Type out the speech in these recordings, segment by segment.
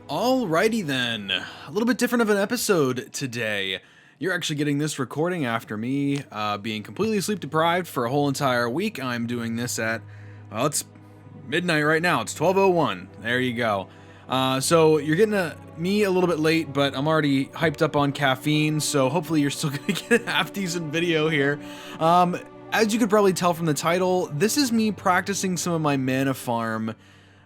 Alrighty then, a little bit different of an episode today. You're actually getting this recording after me being completely sleep deprived for a whole entire week. I'm doing this at, well, it's midnight right now. It's 12:01. There you go. So you're getting me a little bit late, but I'm already hyped up on caffeine, so hopefully you're still gonna get a half decent video here. As you could probably tell from the title, this is me practicing some of my mana farm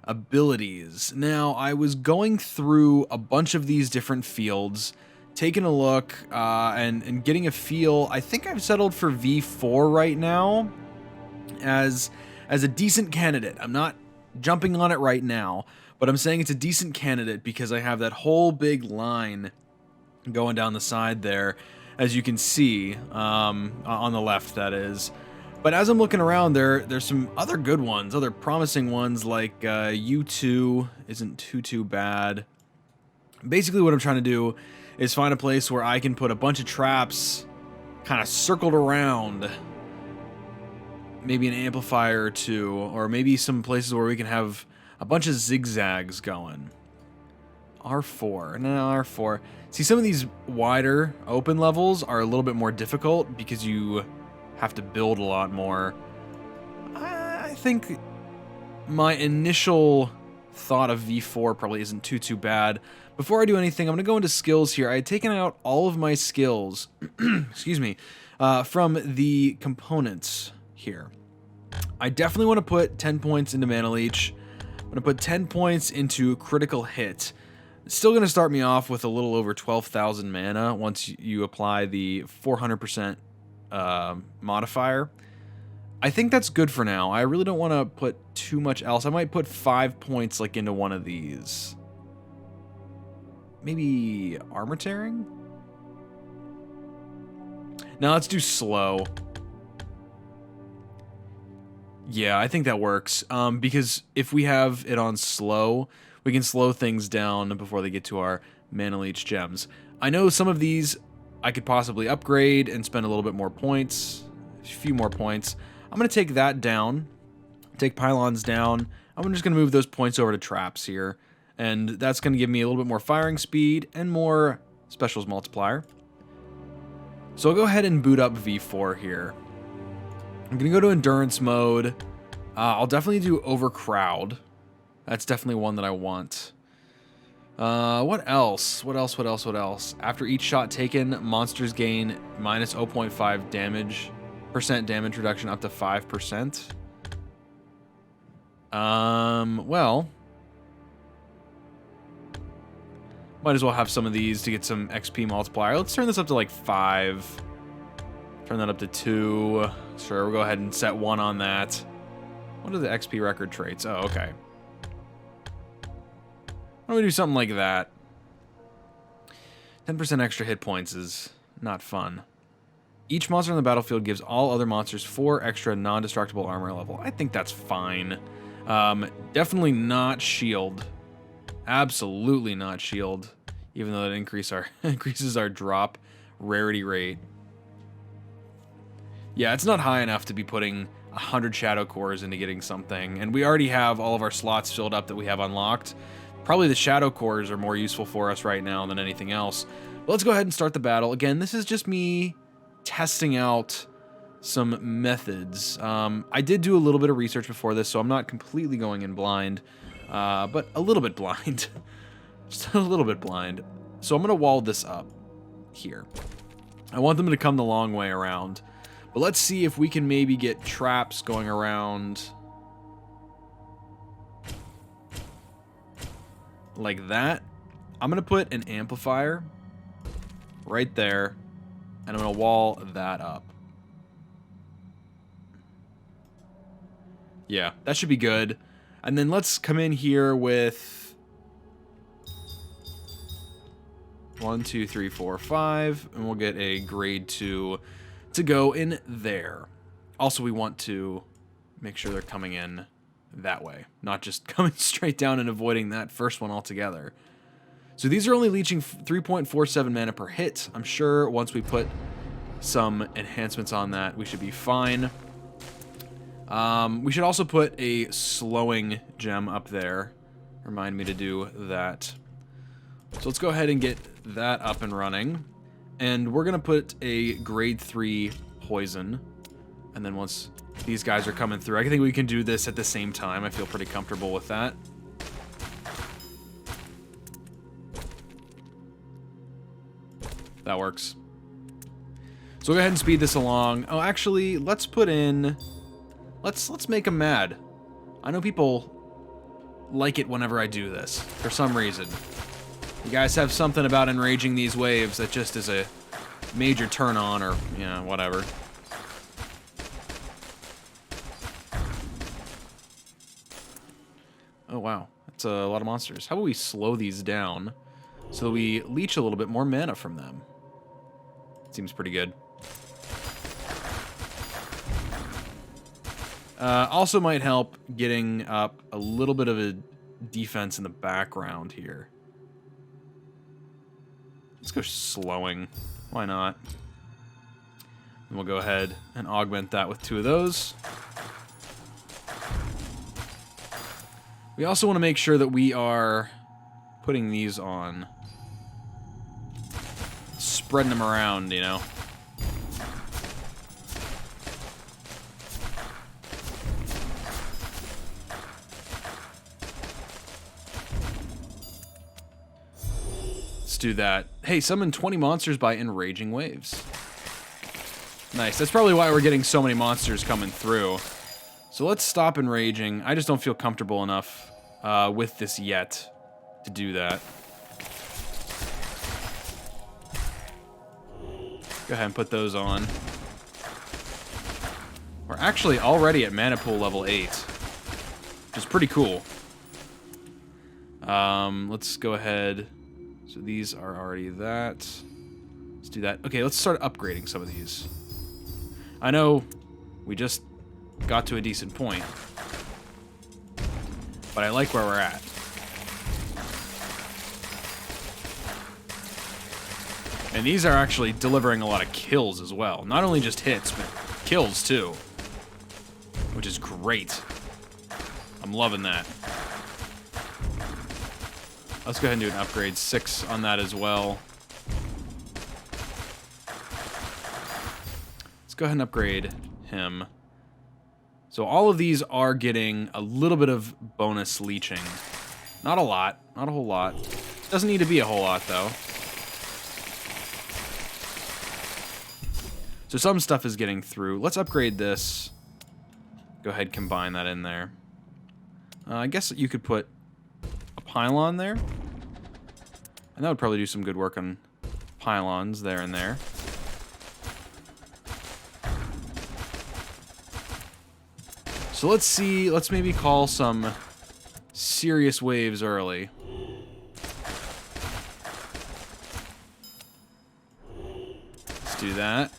abilities. Now, I was going through a bunch of these different fields, taking a look, and getting a feel. I think I've settled for V4 right now as a decent candidate. I'm not jumping on it right now, but I'm saying it's a decent candidate because I have that whole big line going down the side there, as you can see, on the left, that is. But as I'm looking around, there's some other good ones, other promising ones, like U2 isn't too bad. Basically what I'm trying to do is find a place where I can put a bunch of traps kind of circled around. Maybe an amplifier or two, or maybe some places where we can have a bunch of zigzags going. R4, no, R4. See, some of these wider open levels are a little bit more difficult because you have to build a lot more. I think my initial thought of V4 probably isn't too bad. Before I do anything, I'm going to go into skills here. I had taken out all of my skills, excuse me, from the components here. I definitely want to put 10 points into Mana Leech. I'm going to put 10 points into Critical Hit. It's still going to start me off with a little over 12,000 mana once you apply the 400% modifier. I think that's good for now. I really don't want to put too much else. I might put 5 points like into one of these. Maybe armor tearing? Now let's do slow. Yeah, I think that works. Because if we have it on slow, we can slow things down before they get to our Mana Leech gems. I know some of these I could possibly upgrade and spend a little bit more points, a few more points. I'm going to take that down, take pylons down. I'm just going to move those points over to traps here, and that's going to give me a little bit more firing speed and more specials multiplier. So I'll go ahead and boot up V4 here. I'm going to go to endurance mode. I'll definitely do overcrowd. That's definitely one that I want. What else? What else? After each shot taken, monsters gain minus 0.5 damage, damage reduction up to 5%. Well, might as well have some of these to get some XP multiplier. Let's turn this up to like 5. Turn that up to 2. Sure, we'll go ahead and set 1 on that. What are the XP record traits? Oh, okay. Why don't we do something like that? 10% extra hit points is not fun. Each monster on the battlefield gives all other monsters 4 extra non-destructible armor level. I think that's fine. Definitely not shield. Absolutely not shield. Even though it increases our drop rarity rate. Yeah, it's not high enough to be putting 100 shadow cores into getting something. And we already have all of our slots filled up that we have unlocked. Probably the shadow cores are more useful for us right now than anything else. But let's go ahead and start the battle. Again, this is just me testing out some methods. I did do a little bit of research before this, so I'm not completely going in blind, but a little bit blind. Just a little bit blind. So I'm going to wall this up here. I want them to come the long way around. But let's see if we can maybe get traps going around like that. I'm going to put an amplifier right there, and I'm going to wall that up. Yeah, that should be good. And then let's come in here with 1, 2, 3, 4, 5, and we'll get a grade 2 to go in there. Also, we want to make sure they're coming in that way, not just coming straight down and avoiding that first one altogether. So these are only leeching 3.47 mana per hit. I'm sure once we put some enhancements on that, we should be fine. We should also put a slowing gem up there. Remind me to do that. So let's go ahead and get that up and running. And we're going to put a grade 3 poison. And then once these guys are coming through, I think we can do this at the same time. I feel pretty comfortable with that. That works. So we'll go ahead and speed this along. Oh, actually, let's put in... Let's make them mad. I know people like it whenever I do this, for some reason. You guys have something about enraging these waves that just is a major turn on, or, you know, whatever. Oh, wow. That's a lot of monsters. How about we slow these down so that we leech a little bit more mana from them? Seems pretty good. Also might help getting up a little bit of a defense in the background here. Let's go slowing. Why not? And we'll go ahead and augment that with 2 of those. We also want to make sure that we are putting these on. Spreading them around, you know. Let's do that. Hey, summon 20 monsters by enraging waves. Nice. That's probably why we're getting so many monsters coming through. So let's stop enraging. I just don't feel comfortable enough with this yet to do that. Go ahead and put those on. We're actually already at mana pool level 8, which is pretty cool. Let's go ahead. So these are already that. Let's do that. Okay, let's start upgrading some of these. I know we just got to a decent point, but I like where we're at. And these are actually delivering a lot of kills as well. Not only just hits, but kills too. Which is great. I'm loving that. Let's go ahead and do an upgrade 6 on that as well. Let's go ahead and upgrade him. So all of these are getting a little bit of bonus leeching. Not a lot. Not a whole lot. Doesn't need to be a whole lot, though. So some stuff is getting through. Let's upgrade this. Go ahead, combine that in there. I guess you could put a pylon there. And that would probably do some good work on pylons there and there. So let's see, let's maybe call some serious waves early. Let's do that.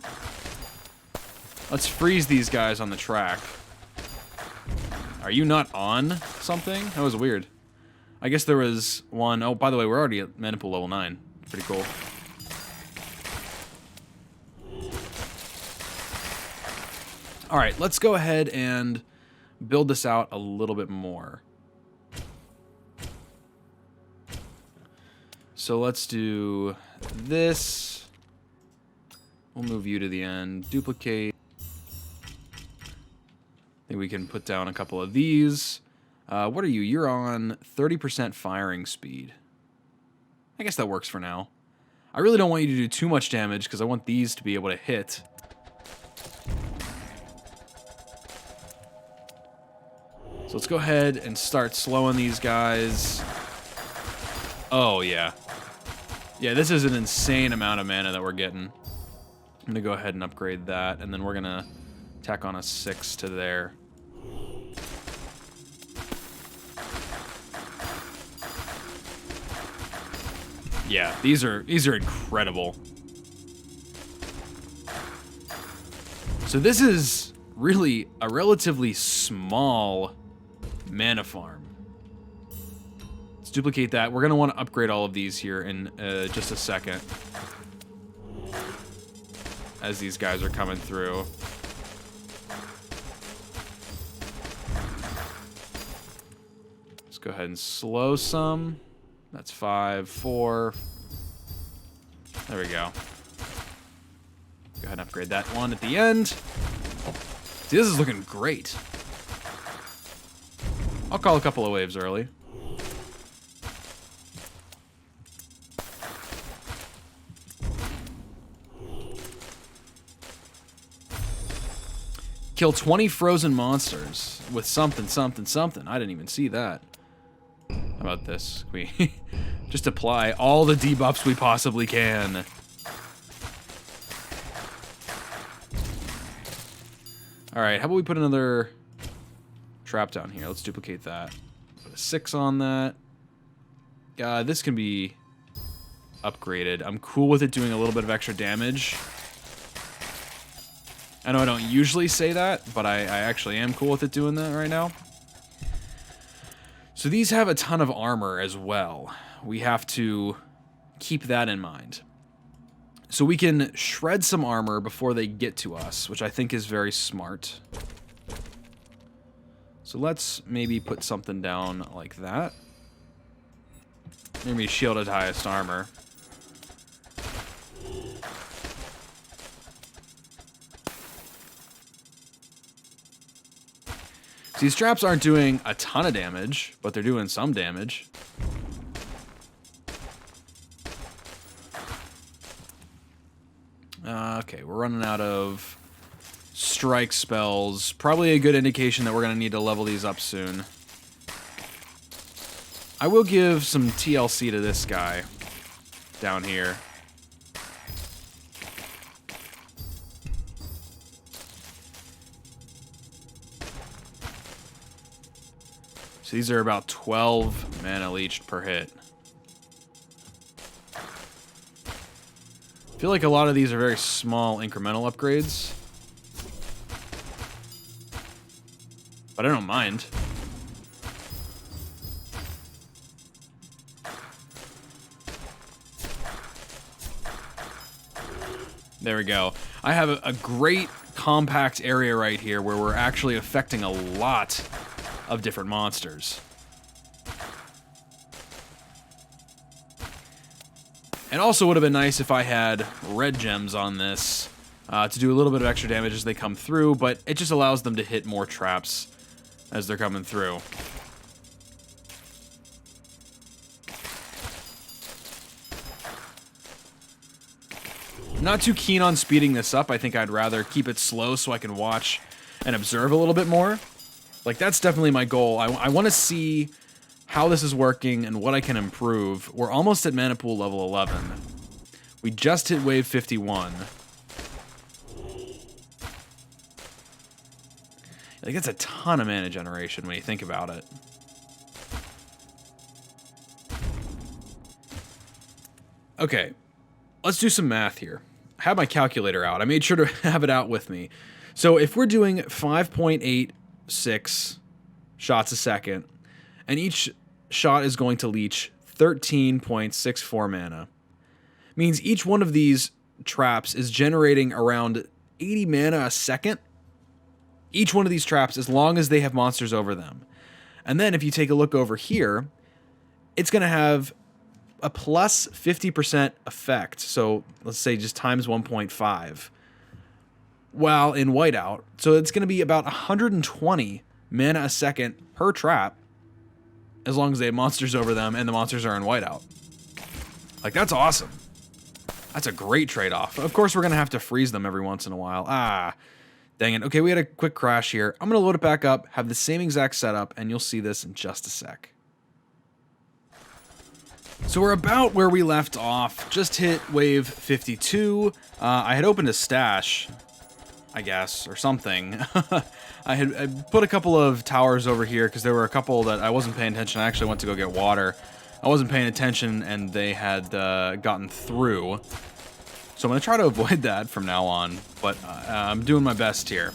Let's freeze these guys on the track. Are you not on something? That was weird. I guess there was one. Oh, by the way, we're already at mana pool level 9. Pretty cool. All right, let's go ahead and build this out a little bit more. So let's do this. We'll move you to the end. Duplicate. I think we can put down a couple of these. What are you? You're on 30% firing speed. I guess that works for now. I really don't want you to do too much damage because I want these to be able to hit. So let's go ahead and start slowing these guys. Oh, yeah. Yeah, this is an insane amount of mana that we're getting. I'm going to go ahead and upgrade that, and then we're going to tack on a 6 to there. Yeah, these are incredible. So this is really a relatively small mana farm. Let's duplicate that. We're going to want to upgrade all of these here in just a second. As these guys are coming through. Let's go ahead and slow some. That's 5, 4. There we go. Go ahead and upgrade that one at the end. See, this is looking great. I'll call a couple of waves early. Kill 20 frozen monsters with something, something, something. I didn't even see that. How about this? We just apply all the debuffs we possibly can. Alright, how about we put another trap down here? Let's duplicate that. Put a 6 on that. This can be upgraded. I'm cool with it doing a little bit of extra damage. I know I don't usually say that, but I actually am cool with it doing that right now. So these have a ton of armor as well. We have to keep that in mind. So we can shred some armor before they get to us, which I think is very smart. So let's maybe put something down like that. Maybe shielded highest armor. These traps aren't doing a ton of damage, but they're doing some damage. Okay, we're running out of strike spells. Probably a good indication that we're going to need to level these up soon. I will give some TLC to this guy down here. So these are about 12 mana leached per hit. I feel like a lot of these are very small incremental upgrades. But I don't mind. There we go. I have a great compact area right here where we're actually affecting a lot of different monsters. And also would have been nice if I had red gems on this to do a little bit of extra damage as they come through, but it just allows them to hit more traps as they're coming through. Not too keen on speeding this up. I think I'd rather keep it slow so I can watch and observe a little bit more. Like, that's definitely my goal. I want to see how this is working and what I can improve. We're almost at mana pool level 11. We just hit wave 51. Like, that's a ton of mana generation when you think about it. Okay, let's do some math here. I have my calculator out. I made sure to have it out with me. So if we're doing 5.86 shots a second, and each shot is going to leech 13.64 mana, means each one of these traps is generating around 80 mana a second. Each one of these traps, as long as they have monsters over them. And then if you take a look over here, it's going to have a plus 50% effect. So let's say just times 1.5 while in whiteout. So it's going to be about 120 mana a second per trap as long as they have monsters over them and the monsters are in whiteout. Like, that's awesome. That's a great trade-off. Of course, we're going to have to freeze them every once in a while. Ah, dang it. Okay, we had a quick crash here. I'm going to load it back up, have the same exact setup, and you'll see this in just a sec. So we're about where we left off. Just hit wave 52. I had opened a stash, I guess, or something. I put a couple of towers over here because there were a couple that I wasn't paying attention. I actually went to go get water. I wasn't paying attention and they had gotten through. So I'm going to try to avoid that from now on, but I'm doing my best here.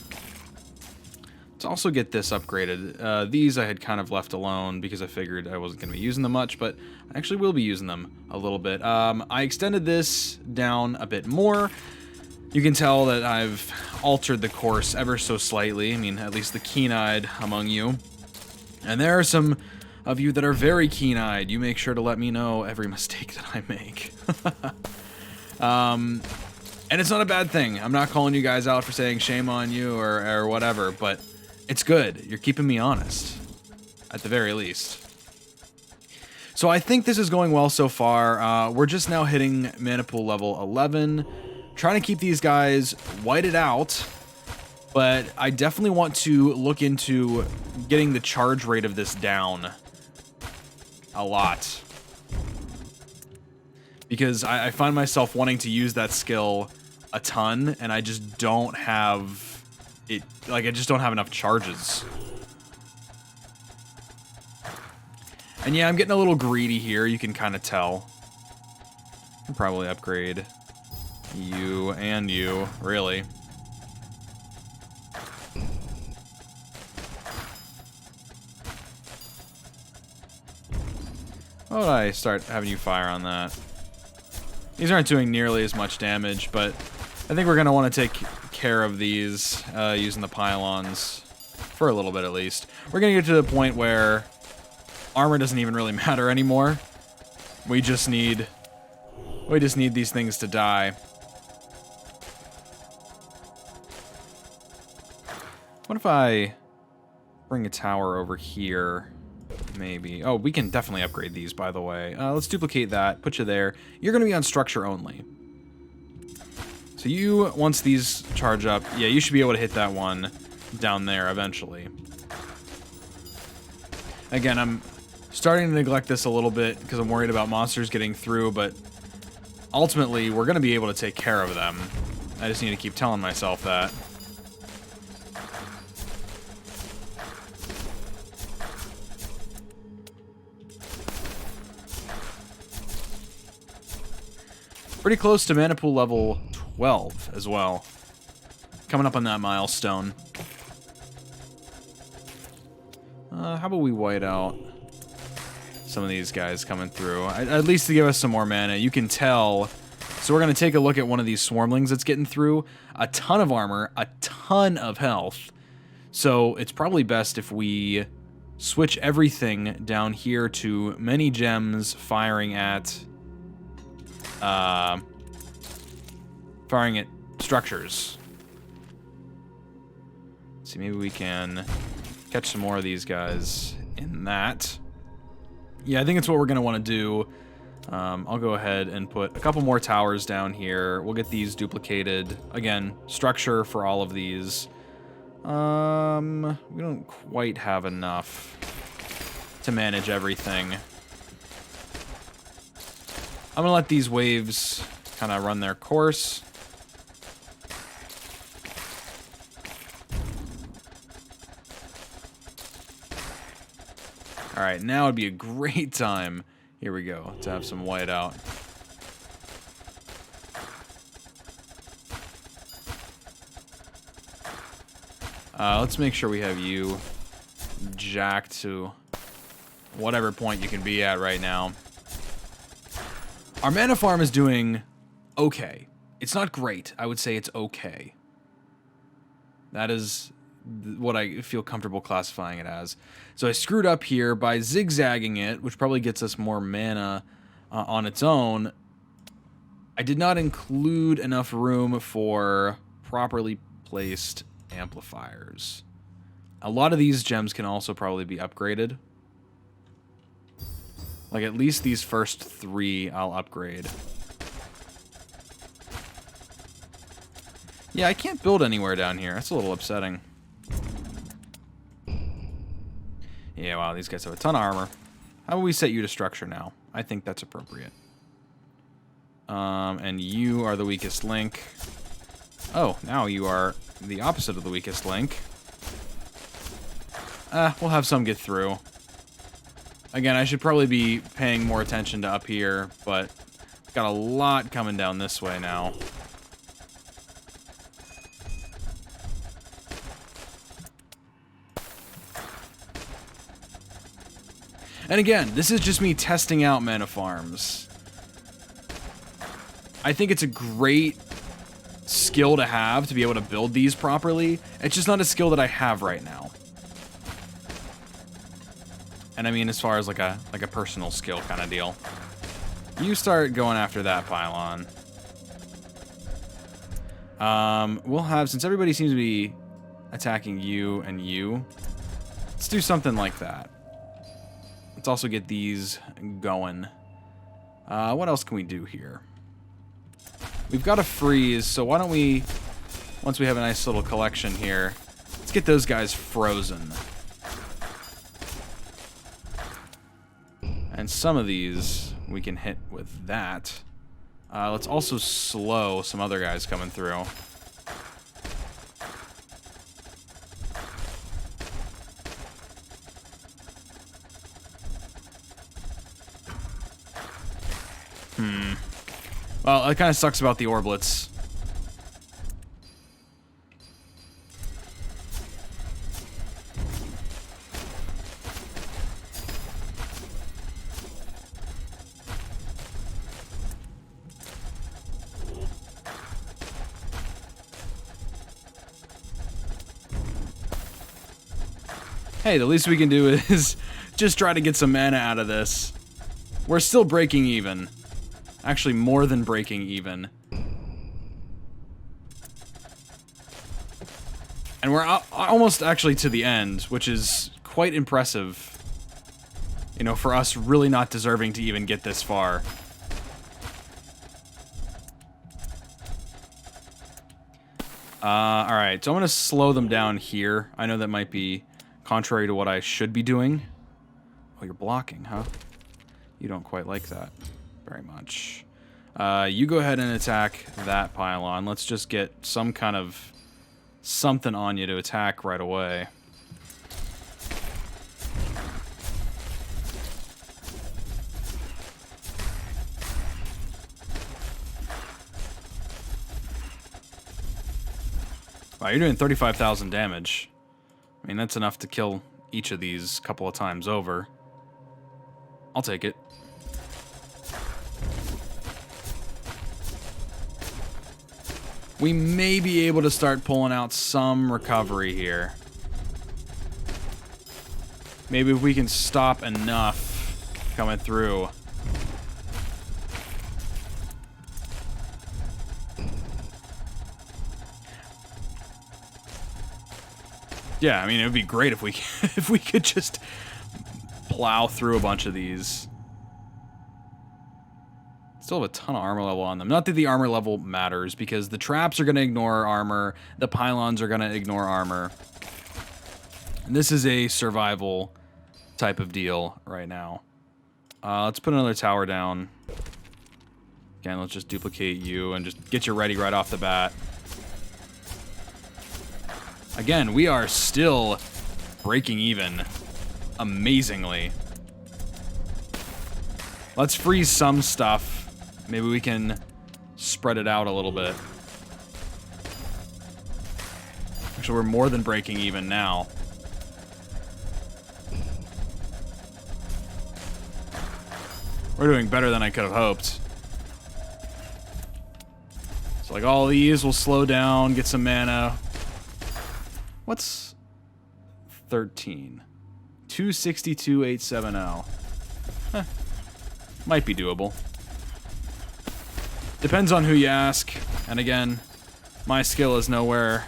Let's also get this upgraded. These I had kind of left alone because I figured I wasn't going to be using them much, but I actually will be using them a little bit. I extended this down a bit more. You can tell that I've altered the course ever so slightly. I mean, at least the keen-eyed among you. And there are some of you that are very keen-eyed, you make sure to let me know every mistake that I make. And it's not a bad thing. I'm not calling you guys out for saying shame on you or whatever, but it's good. You're keeping me honest, at the very least. So I think this is going well so far. We're just now hitting mana pool level 11, trying to keep these guys whited out, but I definitely want to look into getting the charge rate of this down a lot. Because I find myself wanting to use that skill a ton, and I just don't have it, like, I just don't have enough charges. And yeah, I'm getting a little greedy here, you can kind of tell. I'll probably upgrade you and you, really. Why would I start having you fire on that? These aren't doing nearly as much damage, but I think we're going to want to take care of these using the pylons for a little bit at least. We're going to get to the point where armor doesn't even really matter anymore. We just need these things to die. What if I bring a tower over here? Maybe. Oh, we can definitely upgrade these, by the way. Let's duplicate that, put you there. You're going to be on structure only. So you, once these charge up, yeah, you should be able to hit that one down there eventually. Again, I'm starting to neglect this a little bit because I'm worried about monsters getting through, but ultimately, we're going to be able to take care of them. I just need to keep telling myself that. Pretty close to mana pool level 12 as well. Coming up on that milestone. How about we white out some of these guys coming through? At least to give us some more mana. You can tell. So we're going to take a look at one of these swarmlings that's getting through. A ton of armor, a ton of health. So it's probably best if we switch everything down here to many gems firing at structures. See, maybe we can catch some more of these guys in that. Yeah, I think it's what we're going to want to do. I'll go ahead and put a couple more towers down here. We'll get these duplicated. Again, structure for all of these. We don't quite have enough to manage everything. I'm going to let these waves kind of run their course. Alright, now would be a great time, here we go, to have some white out. Let's make sure we have you jacked to whatever point you can be at right now. Our mana farm is doing okay. It's not great. I would say it's okay. That is what I feel comfortable classifying it as. So I screwed up here by zigzagging it, which probably gets us more mana on its own. I did not include enough room for properly placed amplifiers. A lot of these gems can also probably be upgraded. Like, at least these first 3 I'll upgrade. Yeah, I can't build anywhere down here. That's a little upsetting. Yeah, wow, these guys have a ton of armor. How about we set you to structure now? I think that's appropriate. And you are the weakest link. Oh, now you are the opposite of the weakest link. We'll have some get through. Again, I should probably be paying more attention to up here, but got a lot coming down this way now. And again, this is just me testing out mana farms. I think it's a great skill to have to be able to build these properly. It's just not a skill that I have right now. And I mean as far as like a personal skill kind of deal. You start going after that pylon. We'll have, since everybody seems to be attacking you and you, let's do something like that. Let's also get these going. What else can we do here? We've got a freeze, so why don't we, once we have a nice little collection here, let's get those guys frozen. And some of these we can hit with that. Let's also slow some other guys coming through. Well, it kind of sucks about the orblets. Hey, the least we can do is just try to get some mana out of this. We're still breaking even. Actually, more than breaking even. And we're almost actually to the end, which is quite impressive. You know, for us really not deserving to even get this far. Alright, so I'm going to slow them down here. I know that might be contrary to what I should be doing. Oh, you're blocking, huh? You don't quite like that very much. You go ahead and attack that pylon. Let's just get some kind of something on you to attack right away. Wow, you're doing 35,000 damage. I mean, that's enough to kill each of these a couple of times over. I'll take it. We may be able to start pulling out some recovery here. Maybe if we can stop enough coming through. Yeah, I mean, it would be great if we if we could just plow through a bunch of these. Still have a ton of armor level on them. Not that the armor level matters, because the traps are going to ignore armor, the pylons are going to ignore armor. And this is a survival type of deal right now. Let's put another tower down. Again, let's just duplicate you and just get you ready right off the bat. Again, we are still breaking even amazingly. Let's freeze some stuff. Maybe we can spread it out a little bit. Actually, we're more than breaking even now. We're doing better than I could have hoped. So, like, all these will slow down, get some mana. What's 13? 262, 870. Heh. Might be doable. Depends on who you ask. And again, my skill is nowhere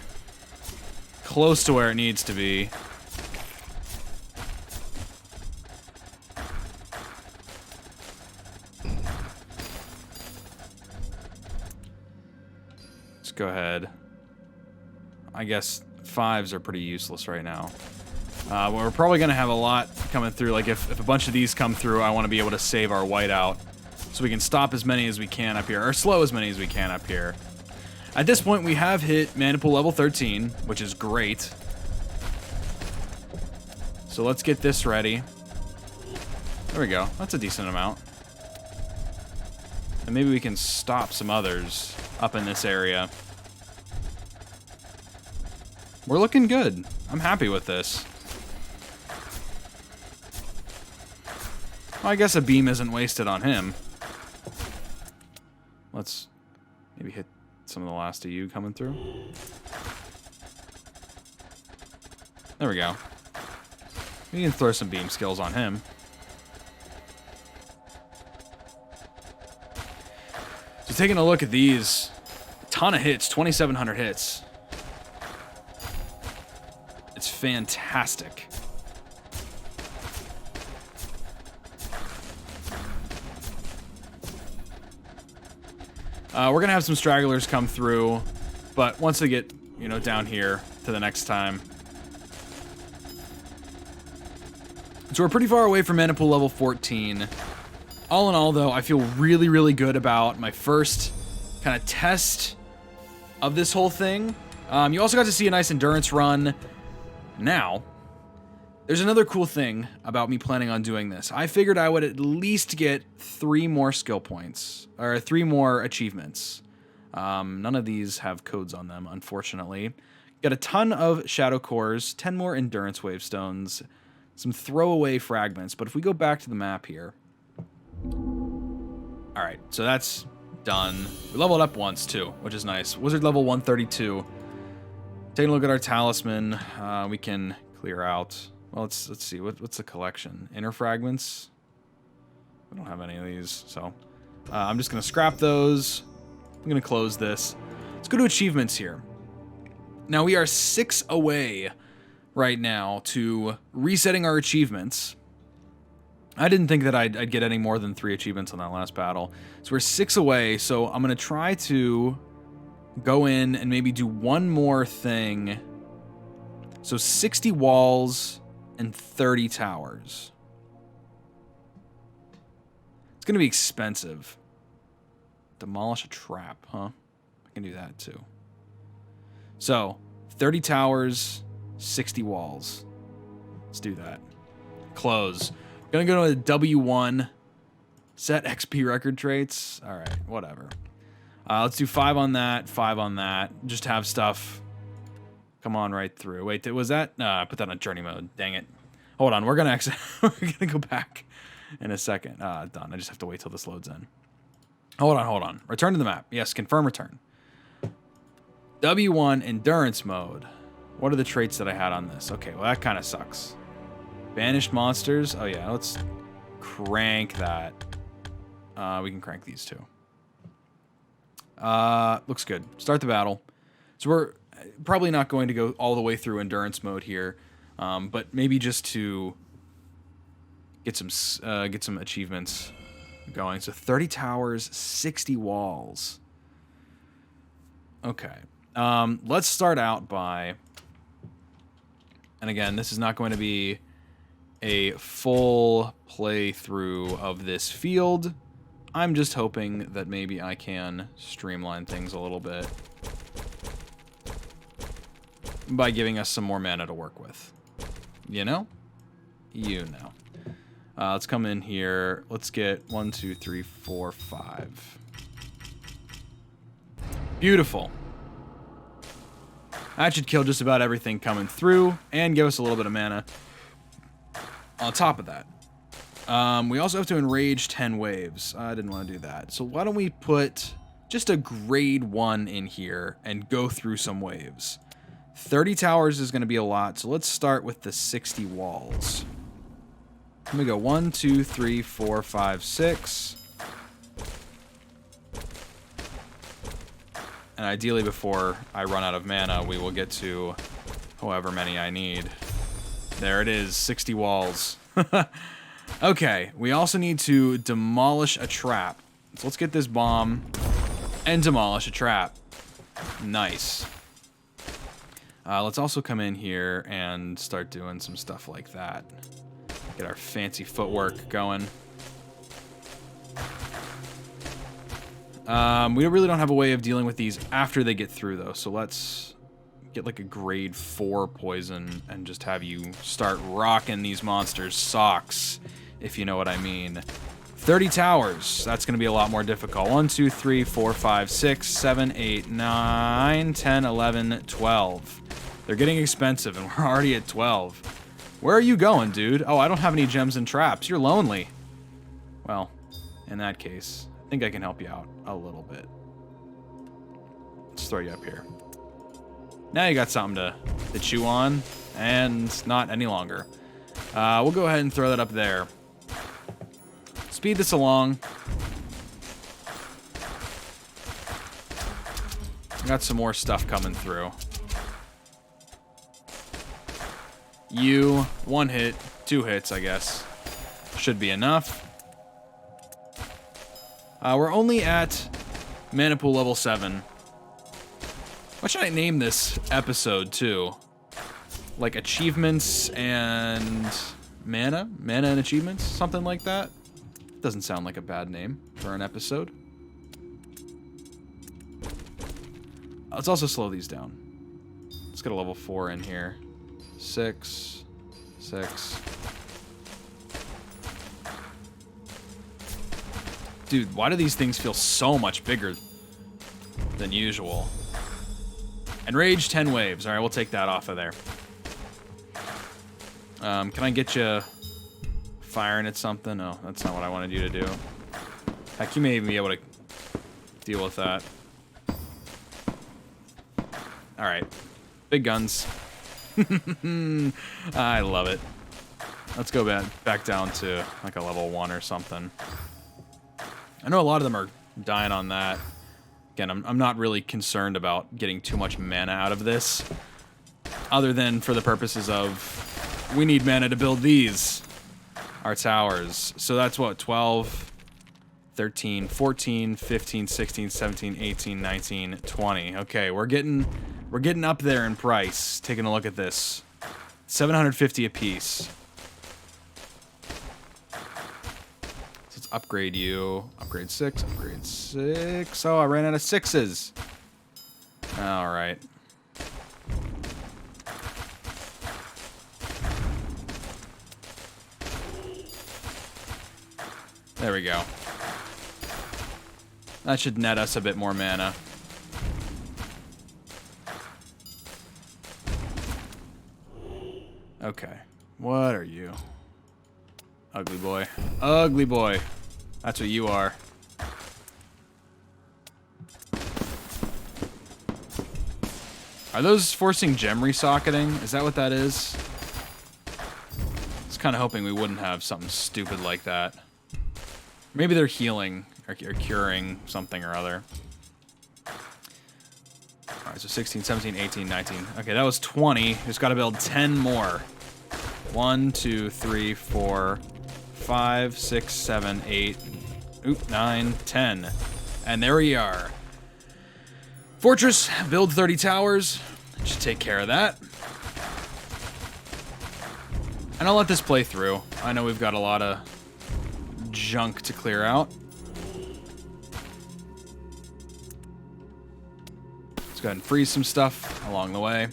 close to where it needs to be. Let's go ahead. I guess 5s are pretty useless right now. We're probably going to have a lot coming through. Like, if a bunch of these come through, I want to be able to save our whiteout. So we can stop as many as we can up here, or slow as many as we can up here. At this point, we have hit mana pool level 13, which is great. So let's get this ready. There we go. That's a decent amount. And maybe we can stop some others up in this area. We're looking good. I'm happy with this. Well, I guess a beam isn't wasted on him. Let's maybe hit some of the last of you coming through. There we go. We can throw some beam skills on him. So taking a look at these, a ton of hits, 2,700 hits. It's fantastic. We're gonna have some stragglers come through, but once they get, you know, down here to the next time. So we're pretty far away from mana pool level 14. All in all, though, I feel really, really good about my first kind of test of this whole thing. You also got to see a nice endurance run. Now, there's another cool thing about me planning on doing this. I figured I would at least get 3 more skill points, or 3 more achievements. None of these have codes on them, unfortunately. Got a ton of shadow cores, 10 more endurance wave stones, some throwaway fragments. But if we go back to the map here, all right, so that's done. We leveled up once too, which is nice. Wizard level 132. Taking a look at our talisman, we can clear out. Well, let's see. What's the collection? Inner fragments. We don't have any of these, so I'm just gonna scrap those. I'm gonna close this. Let's go to achievements here. Now we are 6 away right now to resetting our achievements. I didn't think that I'd get any more than 3 achievements on that last battle. So we're 6 away, so I'm going to try to go in and maybe do one more thing. So 60 walls and 30 towers. It's going to be expensive. Demolish a trap, huh? I can do that too. So 30 towers, 60 walls. Let's do that. Close. Gonna go to W1. Set XP record traits. All right, whatever. Let's do 5 on that, 5 on that. Just have stuff come on right through. Wait, was that? No, I put that on journey mode. Dang it. Hold on, we're gonna exit. We're gonna go back in a second. Done. I just have to wait till this loads in. Hold on. Return to the map. Yes, confirm return. W1 endurance mode. What are the traits that I had on this? Okay, well that kind of sucks. Banished monsters. Oh yeah, let's crank that. We can crank these too. Looks good. Start the battle. So we're probably not going to go all the way through endurance mode here, but maybe just to get some achievements going. So 30 towers, 60 walls. Okay. Let's start out by, and again, this is not going to be a full playthrough of this field. I'm just hoping that maybe I can streamline things a little bit by giving us some more mana to work with. You know? You know. Let's come in here. Let's get 1, 2, 3, 4, 5. Beautiful. That should kill just about everything coming through and give us a little bit of mana. On top of that, we also have to enrage 10 waves. I didn't want to do that. So why don't we put just a grade 1 in here and go through some waves. 30 towers is going to be a lot, so let's start with the 60 walls. Let me go 1, 2, 3, 4, 5, 6. And ideally before I run out of mana, we will get to however many I need. There it is, 60 walls. Okay, we also need to demolish a trap. So let's get this bomb and demolish a trap. Nice. Let's also come in here and start doing some stuff like that. Get our fancy footwork going. We really don't have a way of dealing with these after they get through, though. So let's get like a grade 4 poison and just have you start rocking these monsters' socks, if you know what I mean. 30 towers. That's going to be a lot more difficult. 1, 2, 3, 4, 5, 6, 7, 8, 9, 10, 11, 12. They're getting expensive, and we're already at 12. Where are you going, dude? Oh, I don't have any gems and traps. You're lonely. Well, in that case, I think I can help you out a little bit. Let's throw you up here. Now you got something to chew on, and not any longer. We'll go ahead and throw that up there. Speed this along. Got some more stuff coming through. You, 1 hit, 2 hits, I guess. Should be enough. We're only at mana pool level 7. What should I name this episode, too? Like achievements and mana? Mana and achievements? Something like that? Doesn't sound like a bad name for an episode. Let's also slow these down. Let's get a level 4 in here. 6. 6. Dude, why do these things feel so much bigger than usual? Enrage 10 waves. Alright, we'll take that off of there. Can I get you firing at something? No, that's not what I wanted you to do. Heck, you may even be able to deal with that. Alright. Big guns. I love it. Let's go back down to like a level 1 or something. I know a lot of them are dying on that. Again, I'm not really concerned about getting too much mana out of this. Other than for the purposes of, we need mana to build these. Our towers. So that's what, 12, 13, 14, 15, 16, 17, 18, 19, 20. Okay, we're getting up there in price. Taking a look at this. 750 apiece. Upgrade you. Upgrade 6. Upgrade 6. Oh, I ran out of 6s. Alright. There we go. That should net us a bit more mana. Okay. What are you? Ugly boy. Ugly boy. That's what you are. Are those forcing gem resocketing? Is that what that is? I was kind of hoping we wouldn't have something stupid like that. Maybe they're healing or curing something or other. Alright, so 16, 17, 18, 19. Okay, that was 20. Just got to build 10 more. 1, 2, 3, 4, 5, 6, 7, 8, 9, 10. And there we are. Fortress, build 30 towers. Should take care of that. And I'll let this play through. I know we've got a lot of junk to clear out. Let's go ahead and freeze some stuff along the way.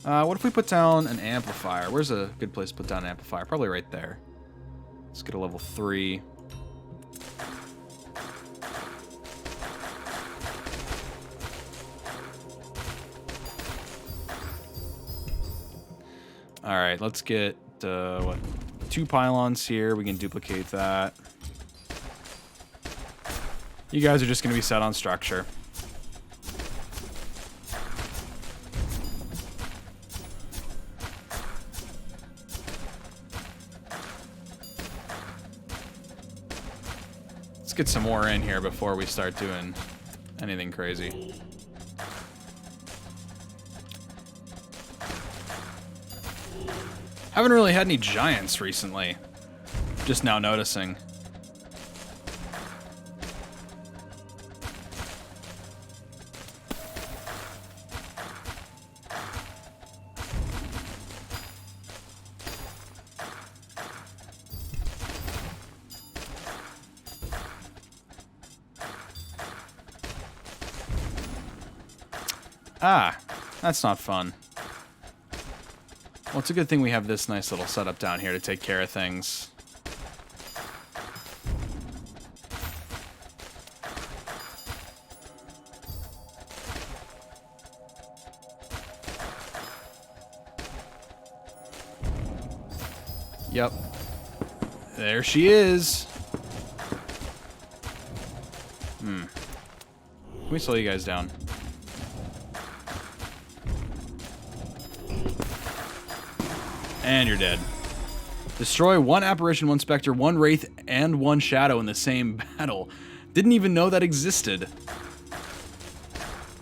What if we put down an amplifier? Where's a good place to put down an amplifier? Probably right there. Let's get a level 3. Alright, let's get, what, 2 pylons here. We can duplicate that. You guys are just going to be set on structure. Let's get some more in here before we start doing anything crazy. Haven't really had any giants recently. Just now noticing. Ah, that's not fun. Well, it's a good thing we have this nice little setup down here to take care of things. Yep. There she is. Can we slow you guys down? And you're dead. Destroy 1 apparition, 1 specter, 1 wraith, and 1 shadow in the same battle. Didn't even know that existed.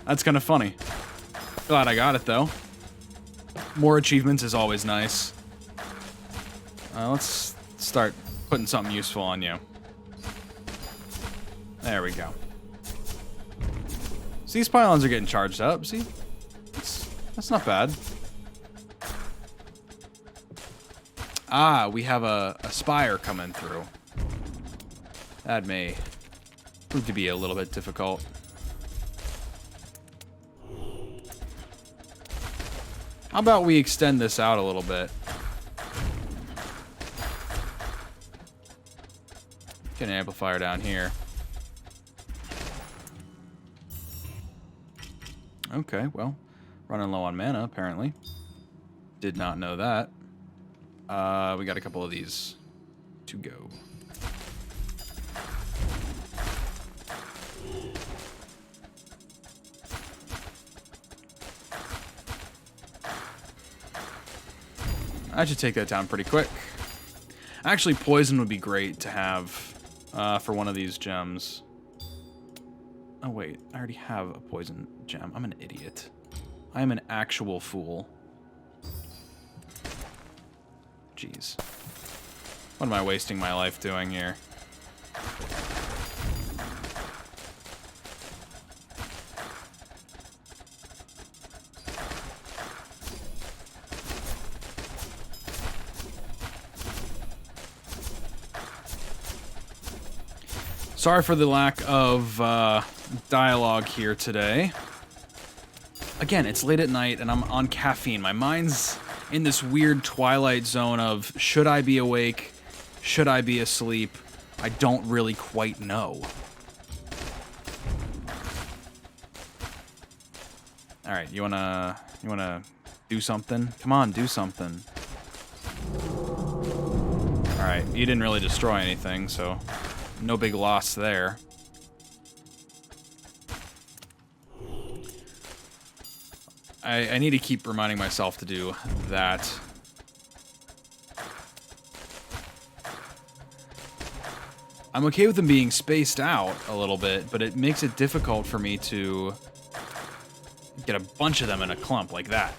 That's kind of funny. Glad I got it, though. More achievements is always nice. Let's start putting something useful on you. There we go. So these pylons are getting charged up, see? That's not bad. Ah, we have a spire coming through. That may prove to be a little bit difficult. How about we extend this out a little bit? Get an amplifier down here. Okay, well, running low on mana, apparently. Did not know that. We got a couple of these to go. I should take that down pretty quick. Actually, poison would be great to have for one of these gems. Oh, wait. I already have a poison gem. I'm an idiot. I am an actual fool. Jeez. What am I wasting my life doing here? Sorry for the lack of dialogue here today. Again, it's late at night and I'm on caffeine. My mind's in this weird twilight zone of should I be awake? Should I be asleep? I don't really quite know. All right, you wanna do something? Come on, do something. All right, you didn't really destroy anything, so no big loss there. I need to keep reminding myself to do that. I'm okay with them being spaced out a little bit, but it makes it difficult for me to get a bunch of them in a clump like that.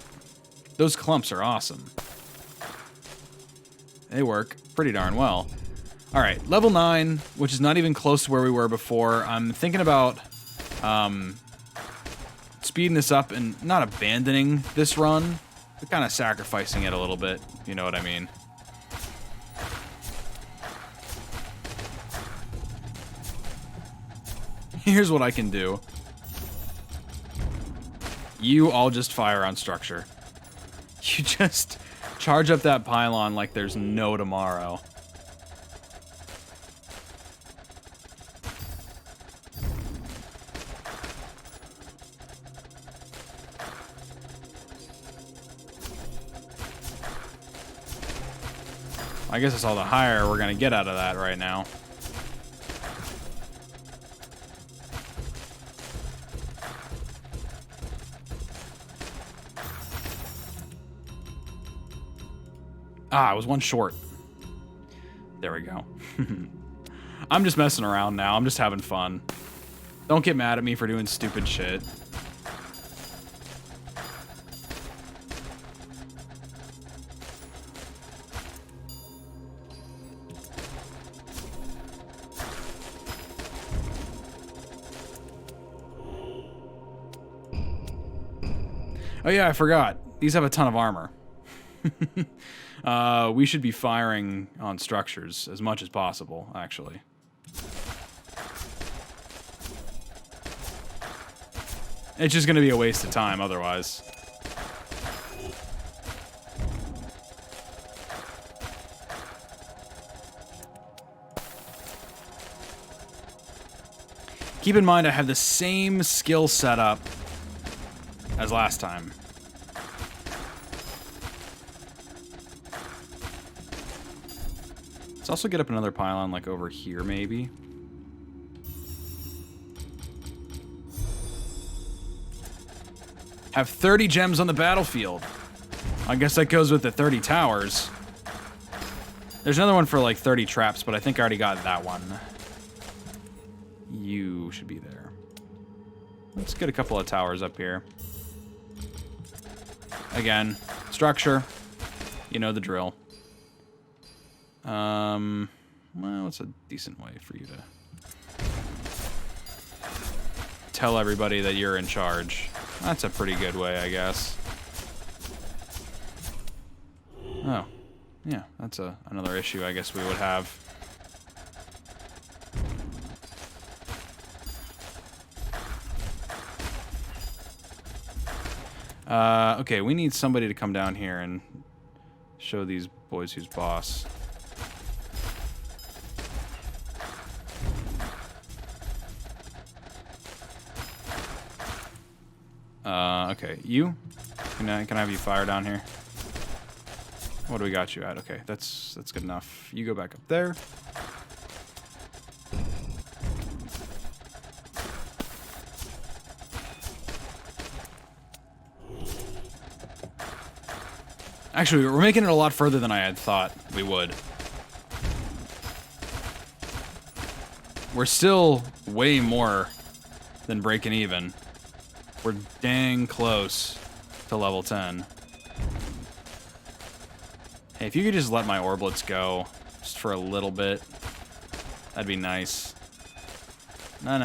Those clumps are awesome. They work pretty darn well. All right, level 9, which is not even close to where we were before. I'm thinking about speeding this up and not abandoning this run, but kind of sacrificing it a little bit. You know what I mean? Here's what I can do. You all just fire on structure. You just charge up that pylon like there's no tomorrow. I guess it's all the higher we're gonna get out of that right now. Ah, I was one short. There we go. I'm just messing around now. I'm just having fun. Don't get mad at me for doing stupid shit. Oh yeah, I forgot. These have a ton of armor. We should be firing on structures as much as possible, actually. It's just going to be a waste of time otherwise. Keep in mind I have the same skill setup as last time. Let's also get up another pylon, like over here, maybe. Have 30 gems on the battlefield. I guess that goes with the 30 towers. There's another one for like 30 traps, but I think I already got that one. You should be there. Let's get a couple of towers up here. Again, structure. You know the drill. Well, what's a decent way for you to tell everybody that you're in charge? That's a pretty good way, I guess. Oh, yeah, that's another issue I guess we would have. Okay, we need somebody to come down here and show these boys who's boss. Okay, you? Can I have you fire down here? What do we got you at? Okay, that's good enough. You go back up there. Actually, we're making it a lot further than I had thought we would. We're still way more than breaking even. We're dang close to level 10. Hey, if you could just let my orblets go just for a little bit, that'd be nice. Nah.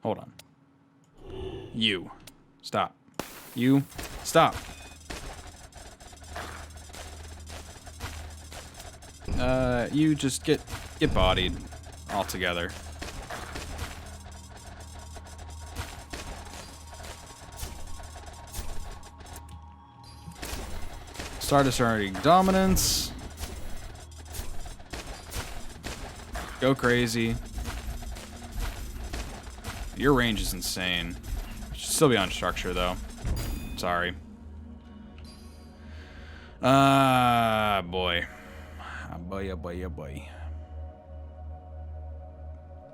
Hold on. You. Stop. You. Stop. You just get bodied altogether. Start asserting dominance. Go crazy. Your range is insane. Should still be on structure, though. Sorry. Boy. Boy.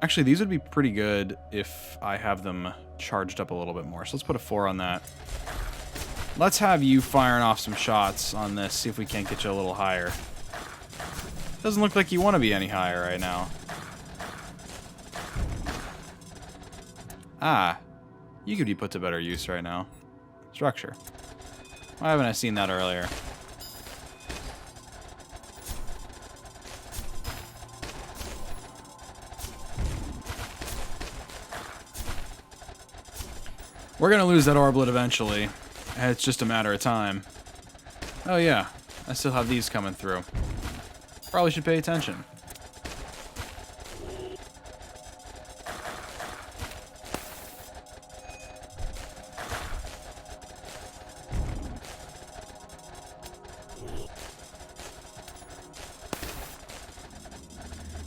Actually, these would be pretty good if I have them charged up a little bit more. So let's put a 4 on that. Let's have you firing off some shots on this, see if we can't get you a little higher. Doesn't look like you want to be any higher right now. Ah, you could be put to better use right now. Structure. Why haven't I seen that earlier? We're gonna lose that orblet eventually. It's just a matter of time. Oh yeah, I still have these coming through. Probably should pay attention.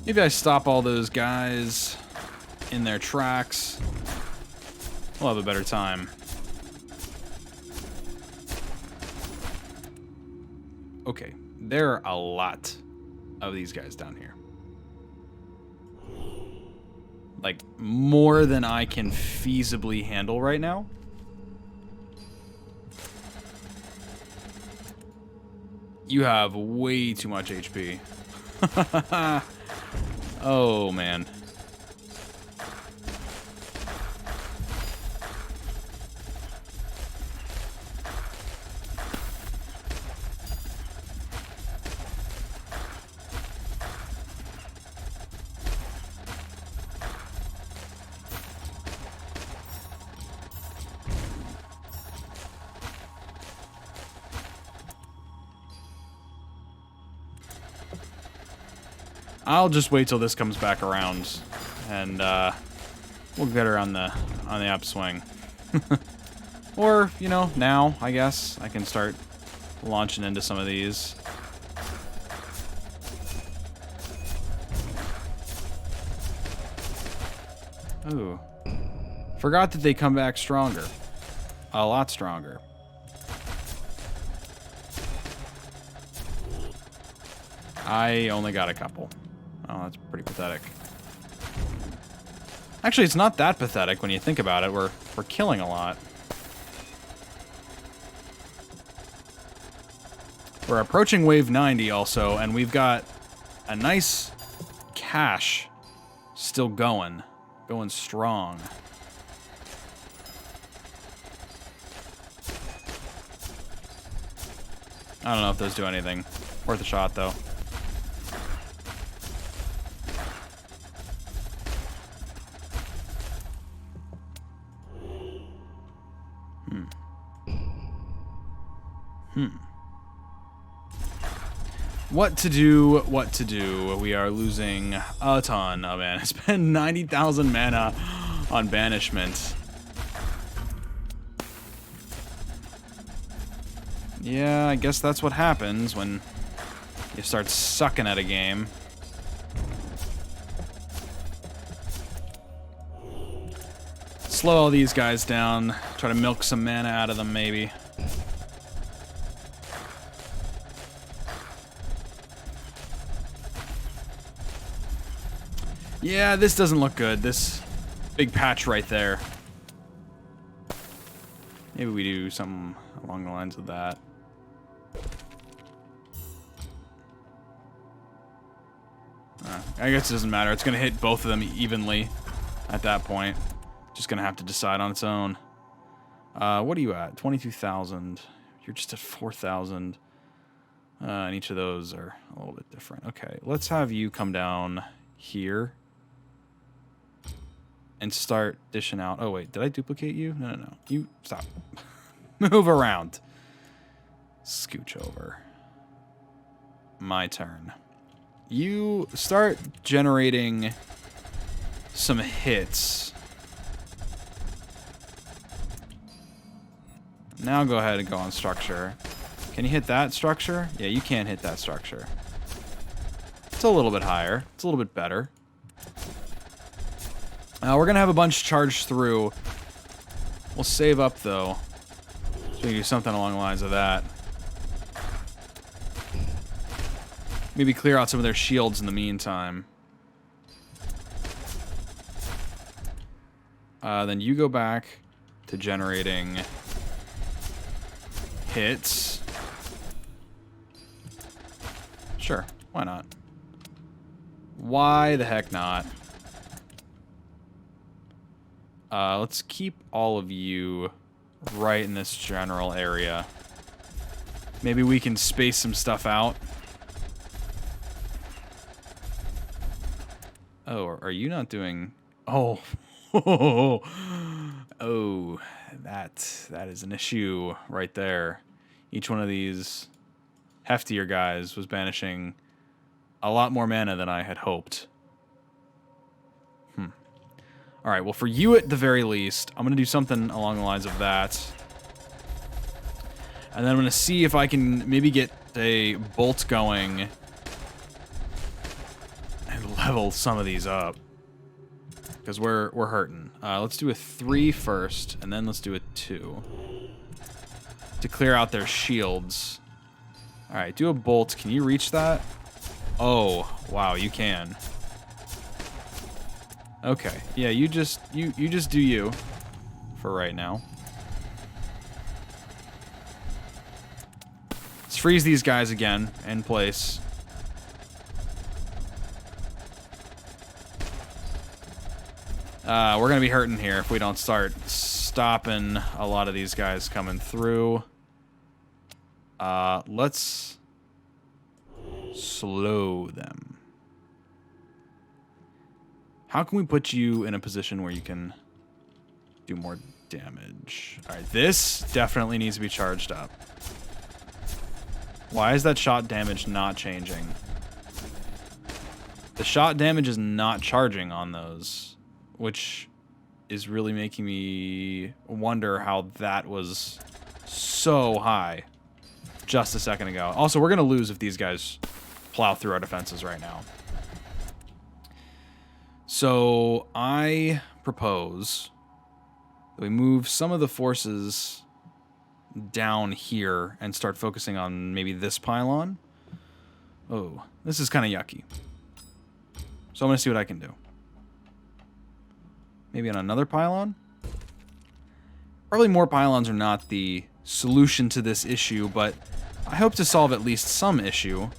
Maybe I stop all those guys in their tracks. We'll have a better time. Okay, there are a lot of these guys down here. Like, more than I can feasibly handle right now. You have way too much HP. Oh, man. I'll just wait till this comes back around, and we'll get her on the upswing. Or, you know, now I guess I can start launching into some of these. Ooh, forgot that they come back stronger, a lot stronger. I only got a couple. Oh, that's pretty pathetic. Actually, it's not that pathetic when you think about it. We're killing a lot. We're approaching wave 90 also, and we've got a nice cache still going strong. I don't know if those do anything. Worth a shot, though. What to do, what to do. We are losing a ton of mana. Spend 90,000 mana on banishment. Yeah, I guess that's what happens when you start sucking at a game. Slow all these guys down. Try to milk some mana out of them, maybe. Yeah, this doesn't look good. This big patch right there. Maybe we do something along the lines of that. I guess it doesn't matter. It's going to hit both of them evenly at that point. Just going to have to decide on its own. What are you at? 22,000. You're just at 4,000. And each of those are a little bit different. Okay, let's have you come down here. And start dishing out. Oh, wait. Did I duplicate you? No, no, no. You stop. Move around. Scooch over. My turn. You start generating some hits. Now go ahead and go on structure. Can you hit that structure? Yeah, you can't hit that structure. It's a little bit higher. It's a little bit better. We're going to have a bunch charged through. We'll save up, though. So we can do something along the lines of that. Maybe clear out some of their shields in the meantime. Then you go back to generating hits. Sure, why not? Why the heck not? Let's keep all of you right in this general area. Maybe we can space some stuff out. Oh, are you not doing... Oh. Oh, that is an issue right there. Each one of these heftier guys was banishing a lot more mana than I had hoped. All right, well, for you at the very least, I'm going to do something along the lines of that. And then I'm going to see if I can maybe get a bolt going and level some of these up. Because we're hurting. Let's do a 3 first, and then let's do a 2. To clear out their shields. All right, do a bolt. Can you reach that? Oh, wow, you can. Okay, yeah, you just do you for right now. Let's freeze these guys again in place. We're gonna be hurting here if we don't start stopping a lot of these guys coming through. Let's slow them. How can we put you in a position where you can do more damage? All right, this definitely needs to be charged up. Why is that shot damage not changing? The shot damage is not charging on those, which is really making me wonder how that was so high just a second ago. Also, we're going to lose if these guys plow through our defenses right now. So I propose that we move some of the forces down here and start focusing on maybe this pylon. Oh, this is kind of yucky. So I'm going to see what I can do. Maybe on another pylon? Probably more pylons are not the solution to this issue, but I hope to solve at least some issue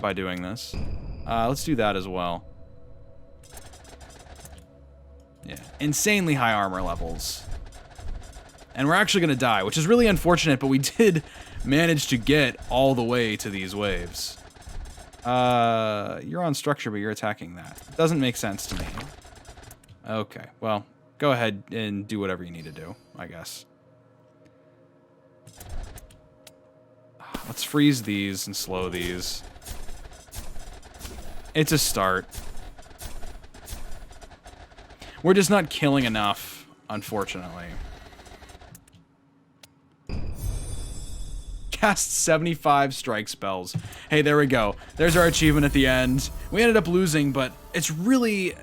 by doing this. Let's do that as well. Yeah, insanely high armor levels. And we're actually going to die, which is really unfortunate, but we did manage to get all the way to these waves. You're on structure, but you're attacking that. Doesn't make sense to me. Okay, well, go ahead and do whatever you need to do, I guess. Let's freeze these and slow these. It's a start. We're just not killing enough, unfortunately. Cast 75 strike spells. Hey, there we go. There's our achievement at the end. We ended up losing, but it's really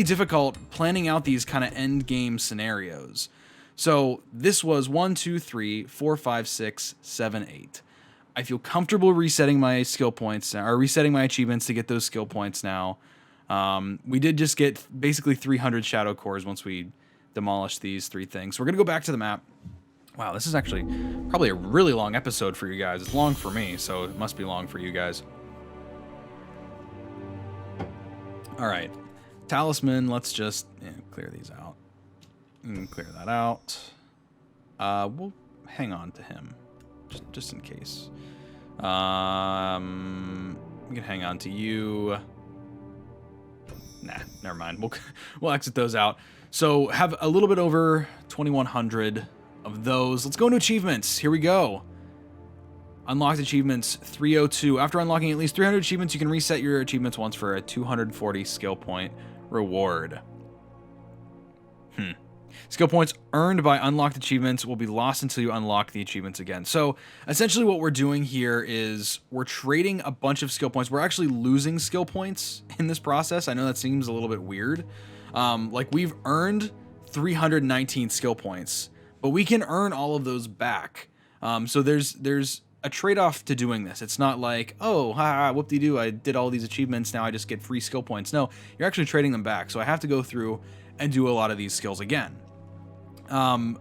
difficult planning out these kind of end game scenarios. So this was 1, 2, 3, 4, 5, 6, 7, 8. I feel comfortable resetting my skill points, or resetting my achievements to get those skill points now. We did just get basically 300 shadow cores once we demolished these 3 things. So we're going to go back to the map. Wow, this is actually probably a really long episode for you guys. It's long for me, so it must be long for you guys. All right, Talisman, let's just clear these out. Clear that out. We'll hang on to him, just in case. We can hang on to you. Nah, never mind. We'll exit those out. So have a little bit over 2,100 of those. Let's go into achievements. Here we go. Unlocked achievements 302. After unlocking at least 300 achievements, you can reset your achievements once for a 240 skill point reward. Skill points earned by unlocked achievements will be lost until you unlock the achievements again. So essentially what we're doing here is we're trading a bunch of skill points. We're actually losing skill points in this process. I know that seems a little bit weird. Like we've earned 319 skill points, but we can earn all of those back. So there's a trade-off to doing this. It's not like, oh, whoop-de-doo, I did all these achievements, now I just get free skill points. No, you're actually trading them back. So I have to go through and do a lot of these skills again. I'm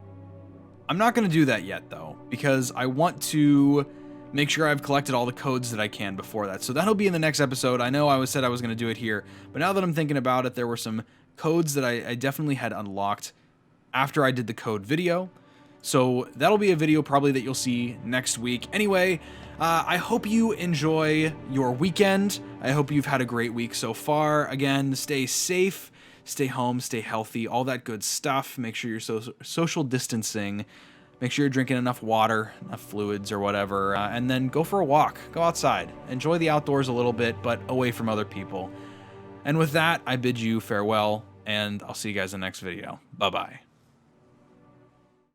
not going to do that yet, though, because I want to make sure I've collected all the codes that I can before that. So that'll be in the next episode. I know I said I was going to do it here, but now that I'm thinking about it, there were some codes that I definitely had unlocked after I did the code video. So that'll be a video probably that you'll see next week. Anyway, I hope you enjoy your weekend. I hope you've had a great week so far. Again, stay safe. Stay home, stay healthy, all that good stuff. Make sure you're social distancing. Make sure you're drinking enough water, enough fluids or whatever, and then go for a walk. Go outside. Enjoy the outdoors a little bit, but away from other people. And with that, I bid you farewell, and I'll see you guys in the next video. Bye-bye.